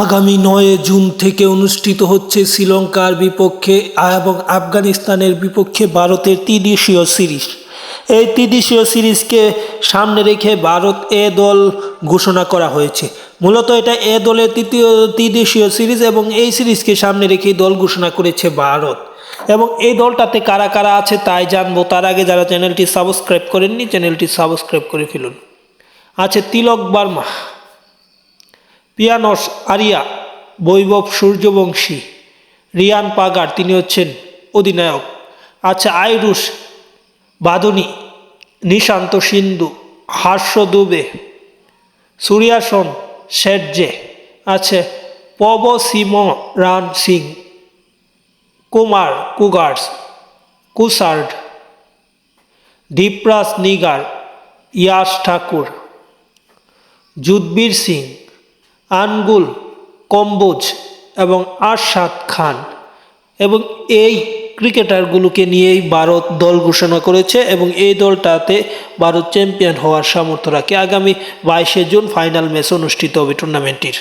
আগামী ৯ জুন থেকে অনুষ্ঠিত হচ্ছে শ্রীলঙ্কার বিপক্ষে এবং আফগানিস্তানের বিপক্ষে ভারতের ত্রিদেশীয় সিরিজ। এই ত্রিদেশীয় সিরিজকে সামনে রেখে ভারত এ দল ঘোষণা করা হয়েছে। মূলত এটা এ দলের তৃতীয় ত্রিদেশীয় সিরিজ এবং এই সিরিজকে সামনে রেখেই দল ঘোষণা করেছে ভারত। এবং এই দলটাতে কারা কারা আছে তাই জানবো। তার আগে যারা চ্যানেলটি সাবস্ক্রাইব করেননি চ্যানেলটি সাবস্ক্রাইব করে ফেলুন। আছে তিলক বার্মা, পিয়ানস আরিয়া, বৈভব সূর্যবংশী, রিয়ান পাগার, তিনি হচ্ছেন অধিনায়ক। আচ্ছা আইরুষ বাদুনি, নিশান্ত সিন্ধু, হার্ষ দুবে, সূর্যাসন শেটজে, আছে পবসিমরান সিং, কুমার কুগার্স, কুসার্ড, দীপরাজ নিগার, ইয়াশ ঠাকুর, যুধবীর সিং, আনগুল কম্বোজ এবং আরশাদ খান। এবং এই ক্রিকেটারগুলোকে নিয়েই ভারত দল ঘোষণা করেছে এবং এই দলটাতে ভারত চ্যাম্পিয়ন হওয়ার সামর্থ্য রাখে। আগামী 22 জুন ফাইনাল ম্যাচ অনুষ্ঠিত হবে টুর্নামেন্টটির।